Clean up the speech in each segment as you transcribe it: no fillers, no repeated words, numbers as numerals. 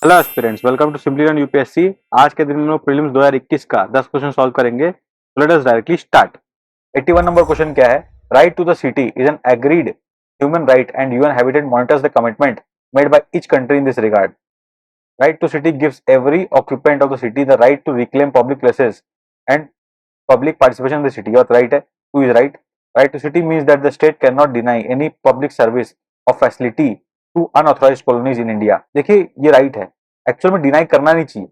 Hello aspirants, welcome to simply run UPSC. आज के दिन में हम लोग प्रीलिम्स 2021 का 10 क्वेश्चन सॉल्व करेंगे। Let us directly start. 81 number question क्या है? Right to the city is an agreed human right and UN habitat monitors the commitment made by each country in this regard. Right to city gives every occupant of the city the right to reclaim public places and public participation in the city. Your right है, who is right? Right to city means that the state cannot deny any public service or facility to unauthorized colonies in India. देखिए ये right है, actual में deny करना नहीं चाहिए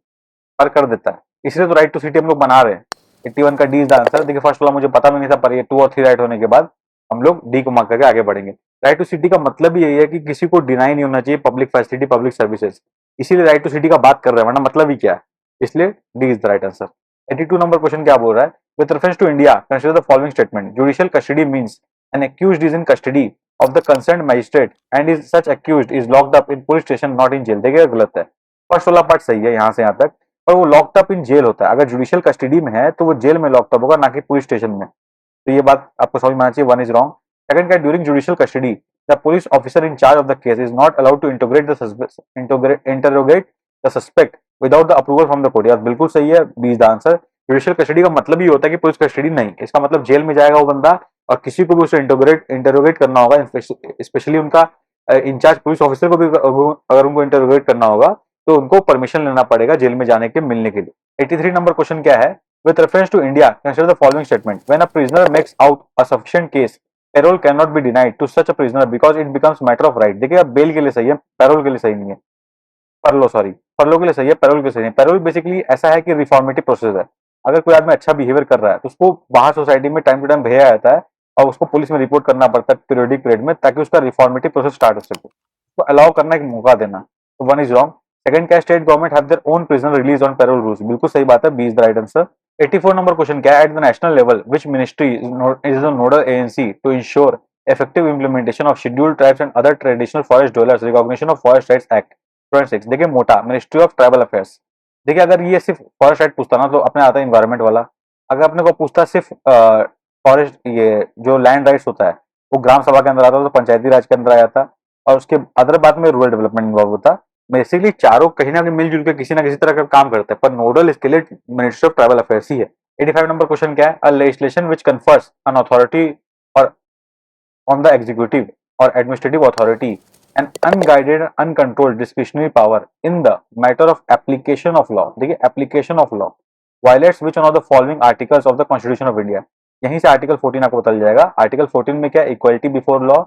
पर कर देता है, इसलिए तो राइट टू सिटी हम लोग बना रहे हैं। 81 का डी इज द आंसर। देखिए फर्स्ट वाला मुझे पता भी नहीं था, पर ये 2 और 3 राइट होने के बाद हम लोग डी को मार्क करके आगे बढ़ेंगे। राइट टू सिटी का मतलब ही यही है कि किसी को डिनाई नहीं होना चाहिए पब्लिक फैसिलिटी, पब्लिक सर्विसेज, इसीलिए राइट टू सिटी का बात कर रहे हैं, वरना मतलब ही क्या है, इसलिए D is the right answer. 82 number question क्या बोल रहा है? With reference to India consider the following statement. Judicial custody means an accused is in custody of the concerned magistrate and is such accused is locked up in police station not in jail. देखिए गलत है, first वाला part सही है यहाँ से यहाँ तक, पर वो लॉक्ड अप इन जेल होता है। अगर जुडिशियल कस्टडी में है तो वो जेल में लॉक्ड अप होगा, ना कि पुलिस स्टेशन में। तो ये बात आपको समझ में आना चाहिए, वन इज रॉन्ग। सेकंड क्या, during judicial custody the police officer in charge of the case is not allowed to interrogate the suspect without the approval from the court. यार बिल्कुल सही है, B is the answer. Judicial custody का मतलब ही होता है कि पुलिस कस्टडी नहीं, इसका मतलब जेल में जाएगा वो बंदा और किसी को भी उसे इंटरोगेट करना होगा, स्पेशली उनका इंचार्ज पुलिस ऑफिसर को भी अगर उनको इंटरोगेट करना होगा तो उनको परमिशन लेना पड़ेगा जेल में जाने के मिलने के लिए। 83 नंबर क्वेश्चन क्या है? With reference to India consider the following statement. When a prisoner makes out a sufficient case parole can not be denied to such a prisoner because it becomes matter of right. देखिए bail के लिए सही है, payroll के लिए सही नहीं है। परलो सॉरी, परलो के लिए सही है, पैरोल के लिए सही नहीं। पैरोल बेसिकली ऐसा है कि रिफॉर्मेटिव प्रोसेस है। अगर कोई आदमी अच्छा बिहेवियर कर रहा है तो उसको बाहर सोसाइटी में टाइम टू टाइम भेजा जाता है और उसको पुलिस में रिपोर्ट करना पड़ता है पीरियोडिक पीरियड में, ताकि उसका रिफॉर्मेटिव प्रोसेस स्टार्ट हो सके, उसको अलाउ करना एक मौका देना। तो वन इज रॉन्ग। सेकंड क्या, state government have their own prisoner release on parole rules. बिल्कुल सही बात है, B is the right answer. 84 number question क्या है? At the national level which ministry is the nodal agency to ensure effective implementation of scheduled tribes and other traditional forest dwellers recognition of forest rights act 2006। देखिए मोटा, ministry of tribal affairs. देखिए अगर ये सिर्फ forest right पूछता ना तो अपने आता है इन्वायरमेंट वाला। अगर अपने को पूछता सिर्फ फॉरेस्ट, ये जो लैंड राइट्स होता है वो ग्राम सभा के अंदर आता तो पंचायती राज के अंदर आ जाता, और उसके अदर बात में रूरल डेवलपमेंट इन्वॉल्व होता। बेसिकली चारों कहीं ना कहीं मिलजुल के किसी ना किसी तरह का काम करते हैं, पर नोडल इसके लिए मिनिस्ट्री ऑफ ट्राइबल अफेयर्स ही है। 85 नंबर क्वेश्चन क्या है? A legislation which confers an authority और on the executive or administrative authority an unguided and uncontrolled discretionary power in the matter of application of law। देखिए application of law violates which one of the following articles of the constitution of India। यहीं से article 14 आपको बता जाएगा। Article 14 में क्या, equality before law,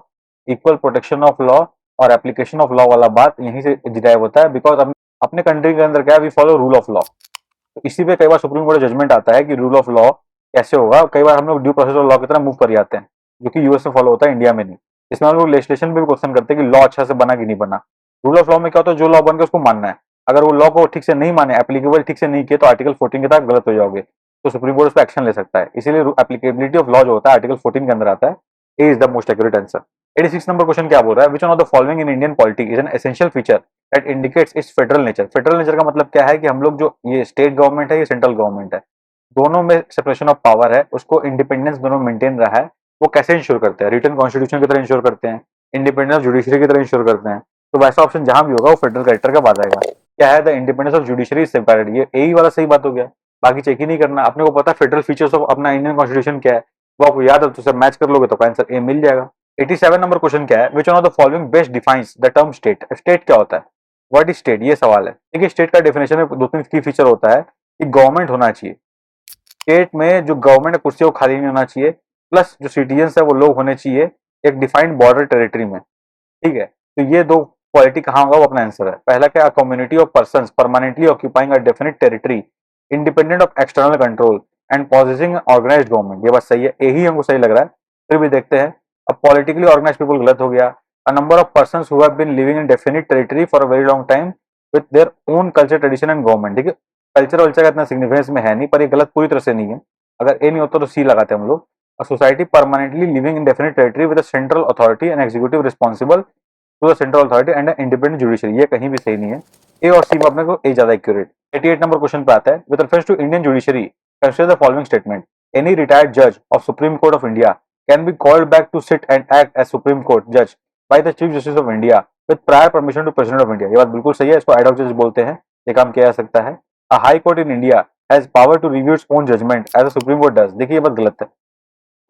equal protection of law और application of law वाला बात यहीं से डिराइव होता है। बिकॉज अपने कंट्री के अंदर क्या है, we follow rule of law. तो इसी पे कई बार सुप्रीम कोर्ट जजमेंट आता है कि रूल ऑफ लॉ कैसे होगा। कई बार हम लोग ड्यू प्रोसेस ऑफ लॉ की तरह मूव कर जाते हैं, जो कि यूएस में फॉलो होता है, इंडिया में नहीं। इसमें हम लोग लेजिस्लेशन पे भी क्वेश्चन करते हैं कि लॉ अच्छा से बना कि नहीं बना। रूल ऑफ लॉ में क्या होता है, जो लॉ बन गया उसको मानना है। अगर वो लॉ को ठीक से नहीं माने, एप्लीकेबल ठीक से नहीं किए, तो आर्टिकल 14 के तहत गलत हो जाओगे, तो सुप्रीम कोर्ट उस पर एक्शन ले सकता है। इसीलिए एप्लीकेबिलिटी ऑफ लॉ जो होता है आर्टिकल 14 के अंदर आता है। A is the most accurate answer. 86 number question क्या बोल रहा है? Which one of the following in Indian polity is an essential feature that indicates its federal nature. Federal nature का मतलब क्या है कि हम लोग जो ये स्टेट गवर्नमेंट है, ये सेंट्रल गवर्नमेंट है, दोनों में सेपरेशन ऑफ पावर है, उसको इंडिपेंडेंस दोनों मेंटेन रहा है। वो कैसे इंश्योर करते हैं? रिटर्न कॉन्स्टिट्यूशन की तरह इंश्योर करते हैं, इंडिपेंडेंस जुडिशरी की तरह इंश्योर करते हैं। तो वैसा ऑप्शन जहां भी होगा वो फेडरल कैरेक्टर का बात आएगा। क्या है? The independence of judiciary separated. ये यही वाला सही बात हो गया, बाकी चेक ही नहीं करना। अपने को पता है फेडरल फीचर्स ऑफ अपना इंडियन कॉन्स्टिट्यूशन क्या है, वो आपको याद है तो सर मैच कर लोगे तो आंसर ए मिल जाएगा। 87 नंबर क्वेश्चन क्या है? Which one of the following best defines the term state. State क्या होता है? व्हाट इज स्टेट, ये सवाल है। देखिए स्टेट का डेफिनेशन में दो तीन की फीचर होता है कि गवर्नमेंट होना चाहिए, स्टेट में जो गवर्नमेंट कुर्सी है वो खाली नहीं होना चाहिए, प्लस जो सिटीजन्स है वो लोग होने चाहिए एक डिफाइंड बॉर्डर टेरिटरी में। ठीक है, तो ये दो क्वालिटी कहाँ होगा वो अपना आंसर है। पहला क्या, community of persons permanently occupying a definite territory independent of external control and possessing organised government. ये बात सही है, यही हमको सही लग रहा है, फिर भी देखते हैं। अब पॉलिटिकली ऑर्गेनाइज्ड पीपल गलत हो गया। A number of persons who have been living in definite territory for a very long time with their own culture tradition and government. देखिए कल्चर वल्चर का इतना सिग्निफिकेंस में है नहीं, पर ये गलत पूरी तरह से नहीं है। अगर ए नहीं होता तो सी लगाते हम लोग। A society permanently living in definite territory with a central authority and executive responsible to the central authority and an independent judiciary। ये कहीं भी सही नहीं है, ए और सी में अपने को ए ज्यादा एक्यूरेट। 88 नंबर क्वेश्चन पे आता है, with reference to Indian judiciary consider the following statement. Any retired जज of supreme court of India can be called back to sit and act as supreme court जज by the chief justice of India with prior permission to president of India. ये बात बिल्कुल सही है, इसको add of जज बोलते हैं, ये काम किया जा सकता है। A high court in India has power to review its own judgement as a supreme court does. देखिए ये बात गलत है,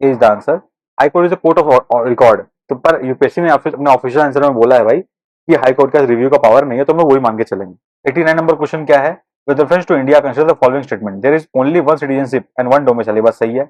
is the answer. High court is a court of record. तो पर यूपीएससी ने अपने ऑफिशियल आंसर में बोला है भाई कि हाई कोर्ट का रिव्यू का पावर नहीं है, तो हम लोग वही मान के चलेंगे। 89 नंबर क्वेश्चन क्या है? With reference to India consider the following statement, there is only one citizenship and one domicile. ये बात सही है।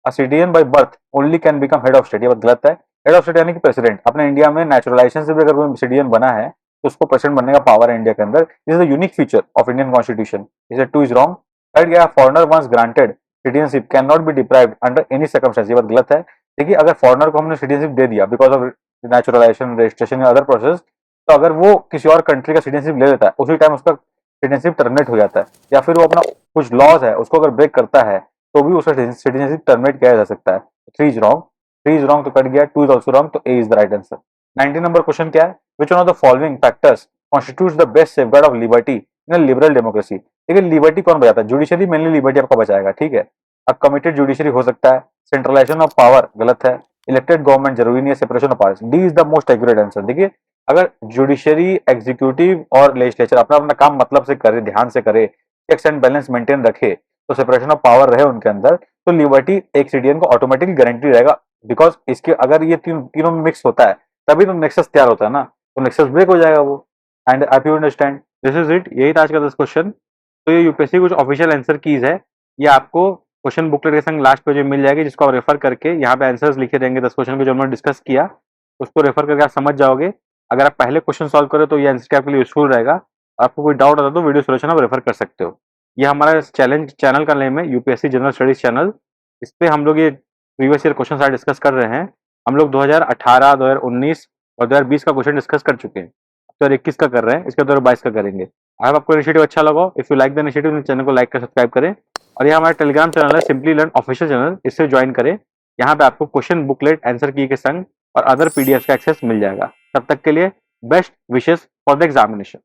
A citizen by birth only can become head of state. ये बात गलत है। हेड ऑफ स्टेट यानी कि प्रेसिडेंट। अपने इंडिया में नेचुरलाइजेशन से भी अगर कोई सिटीजन बना है तो उसको प्रेसिडेंट बनने का पावर है इंडिया के अंदर। This is a unique feature of Indian constitution. Is two is wrong. Third क्या? Foreigner once granted citizenship can not be deprived under any circumstance. ये बात गलत है। देखिए अगर फॉरनर को हमने सिटीजनशिप दे दिया बिकॉज ऑफ नेचुरलाइजेशन, रजिस्ट्रेशन या अदर प्रोसेस, तो अगर वो किसी और कंट्री का सिटीजनशिप ले लेता है उसी टाइम उसका सिटीजनशिप टर्मिनेट हो जाता है, या फिर वो अपना कुछ लॉज है उसको अगर ब्रेक करता है तो भी उसका सिटीजनशिप टर्मिनेट किया जा सकता है। 3 इज रॉन्ग। 3 इज रॉन्ग तो कट गया। 2 इज ऑल्सो रॉन्ग, तो A is the right answer. 19 number question क्या है? Which one of the following factors constitutes the best safeguard of liberty in a liberal democracy. देखिए liberty कौन बचाता है? Judiciary mainly liberty आपका बचाएगा, ठीक है। अब कमिटेड जुडिशरी हो सकता है। सेंट्रलाइजेशन ऑफ पावर गलत है। इलेक्टेड गवर्नमेंट जरूरी नहीं है। Separation of powers, D is the most accurate answer. देखिए अगर जुडिशरी, एग्जीक्यूटिव और लेजिस्लेचर अपना अपना काम मतलब से करे, ध्यान से करे, चेक्स एंड बैलेंस मेंटेन रखे, तो सेपरेशन ऑफ पावर रहे उनके अंदर, तो लिबर्टी एक सिटीजन को ऑटोमेटिकली गारंटी रहेगा। बिकॉज इसके अगर ये तीनों मिक्स होता है तभी तो नेक्सस तैयार होता है ना, तो नेक्सस ब्रेक हो जाएगा वो। And I you understand, this is it. यही था आज का 10 क्वेश्चन। तो ये यूपीएससी कुछ ऑफिशियल आंसर कीज है, ये आपको क्वेश्चन बुकलेट के संग लास्ट पेज में मिल जाएगी, जिसको आप रेफर करके यहाँ पे आंसर्स लिखे रहेंगे 10 क्वेश्चन के जो हमने डिस्कस किया, उसको रेफर करके आप समझ जाओगे। अगर आप पहले क्वेश्चन सॉल्व करें तो ये आंसर आपके लिए यूजफुल रहेगा। आपको कोई डाउट आता है तो वीडियो सोल्यूशन आप रेफर कर सकते हो। ये हमारा चैनल का नेम है यूपीएससी जनरल स्टडीज चैनल। इस पे हम लोग ये प्रीवियस ईयर क्वेश्चन डिस्कस कर रहे हैं। हम लोग 2018, 2019 और 2020 का क्वेश्चन डिस्कस कर चुके हैं। 2021 का कर रहे हैं, इसका 2022 का करेंगे। अगर आपको इनिशिएटिव अच्छा लगा, if you like the initiative, channel को लाइक कर सब्सक्राइब करें। और ये हमारा टेलीग्राम चैनल है सिंपली लर्न ऑफिशियल चैनल, इससे ज्वाइन करें। यहाँ पे आपको क्वेश्चन बुकलेट, आंसर की के संग और अदर पीडीएफ का एक्सेस मिल जाएगा। तब तक के लिए best wishes for the examination.